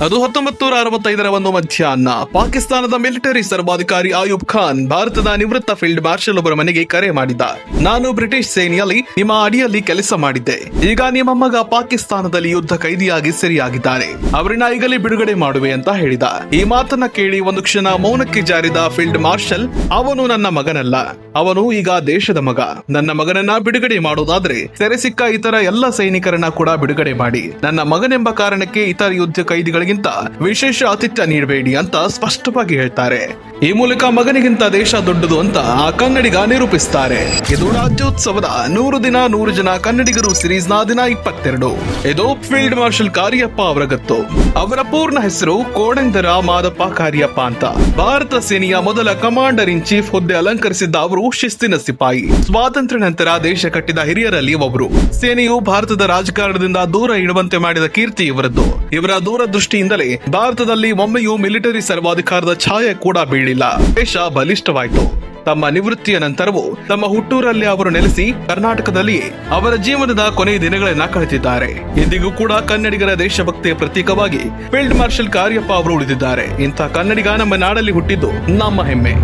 ಅದು 1965 ಒಂದು ಮಧ್ಯಾಹ್ನ ಪಾಕಿಸ್ತಾನದ ಮಿಲಿಟರಿ ಸರ್ವಾಧಿಕಾರಿ ಆಯೂಬ್ ಖಾನ್ ಭಾರತದ ನಿವೃತ್ತ ಫೀಲ್ಡ್ ಮಾರ್ಷಲ್ ಒಬ್ಬರ ಮನೆಗೆ ಕರೆ ಮಾಡಿದ್ದ. ನಾನು ಬ್ರಿಟಿಷ್ ಸೇನೆಯಲ್ಲಿ ನಿಮ್ಮ ಅಡಿಯಲ್ಲಿ ಕೆಲಸ ಮಾಡಿದ್ದೆ. ಈಗ ನಿಮ್ಮ ಮಗ ಪಾಕಿಸ್ತಾನದಲ್ಲಿ ಯುದ್ಧ ಕೈದಿಯಾಗಿ ಸೆರೆಯಾಗಿದ್ದಾರೆ. ಅವರನ್ನ ಈಗಲೇ ಬಿಡುಗಡೆ ಮಾಡುವೆ ಅಂತ ಹೇಳಿದ. ಈ ಮಾತನ್ನ ಕೇಳಿ ಒಂದು ಕ್ಷಣ ಮೌನಕ್ಕೆ ಜಾರಿದ ಫೀಲ್ಡ್ ಮಾರ್ಷಲ್, ಅವನು ನನ್ನ ಮಗನಲ್ಲ, ಅವನು ಈಗ ದೇಶದ ಮಗ. ನನ್ನ ಮಗನನ್ನ ಬಿಡುಗಡೆ ಮಾಡೋದಾದ್ರೆ ಸೆರೆ ಸಿಕ್ಕ ಇತರ ಎಲ್ಲ ಸೈನಿಕರನ್ನ ಕೂಡ ಬಿಡುಗಡೆ ಮಾಡಿ. ನನ್ನ ಮಗನೆಂಬ ಕಾರಣಕ್ಕೆ ಇತರ ಯುದ್ಧ ಕೈದಿಗಳಿಗಿಂತ ವಿಶೇಷ ಆತಿಥ್ಯ ನೀಡಬೇಡಿ ಅಂತ ಸ್ಪಷ್ಟವಾಗಿ ಹೇಳ್ತಾರೆ. ಈ ಮೂಲಕ ಮಗನಿಗಿಂತ ದೇಶ ದೊಡ್ಡದು ಅಂತ ಆ ಕನ್ನಡಿಗ ನಿರೂಪಿಸುತ್ತಾರೆ. ಇದು ರಾಜ್ಯೋತ್ಸವದ 100 ದಿನ 100 ಜನ ಕನ್ನಡಿಗರು ಸಿರೀಸ್ ನ ದಿನ 22. ಇದು ಫೀಲ್ಡ್ ಮಾರ್ಷಲ್ ಕಾರ್ಯಪ್ಪ ಅವರ ಗತ್ತು. ಅವರ ಪೂರ್ಣ ಹೆಸರು ಕೋಡೆಂದರ ಮಾದಪ್ಪ ಕಾರ್ಯಪ್ಪ ಅಂತ. ಭಾರತ ಸೇನೆಯ ಮೊದಲ ಕಮಾಂಡರ್ ಇನ್ ಚೀಫ್ ಹುದ್ದೆ ಅಲಂಕರಿಸಿದ್ದ ಅವರು ಶಿಸ್ತಿನ ಸಿಪಾಯಿ. ಸ್ವಾತಂತ್ರ್ಯ ನಂತರ ದೇಶ ಕಟ್ಟಿದ ಹಿರಿಯರಲ್ಲಿ ಒಬ್ಬರು. ಸೇನೆಯು ಭಾರತದ ರಾಜಕಾರಣದಿಂದ ದೂರ ಇಡುವಂತೆ ಮಾಡಿದ ಕೀರ್ತಿ ಇವರದ್ದು. ಇವರ ದೂರದೃಷ್ಟಿಯಿಂದಲೇ ಭಾರತದಲ್ಲಿ ಒಮ್ಮೆಯೂ ಮಿಲಿಟರಿ ಸರ್ವಾಧಿಕಾರದ ಛಾಯೆ ಕೂಡ ಬೀಳಿಲ್ಲ. ದೇಶ ಬಲಿಷ್ಠವಾಯಿತು. ತಮ್ಮ ನಿವೃತ್ತಿಯ ನಂತರವೂ ತಮ್ಮ ಹುಟ್ಟೂರಲ್ಲಿ ಅವರು ನೆಲೆಸಿ ಕರ್ನಾಟಕದಲ್ಲಿ ಅವರ ಜೀವನದ ಕೊನೆಯ ದಿನಗಳನ್ನ ಕಳೆದಿದ್ದಾರೆ. ಇಂದಿಗೂ ಕೂಡ ಕನ್ನಡಿಗರ ದೇಶಭಕ್ತಿಯ ಪ್ರತೀಕವಾಗಿ ಫೀಲ್ಡ್ ಮಾರ್ಷಲ್ ಕಾರ್ಯಪ್ಪ ಅವರು ಉಳಿದಿದ್ದಾರೆ. ಇಂಥ ಕನ್ನಡಿಗ ನಮ್ಮ ನಾಡಲ್ಲಿ ಹುಟ್ಟಿದ್ದು ನಮ್ಮ ಹೆಮ್ಮೆ.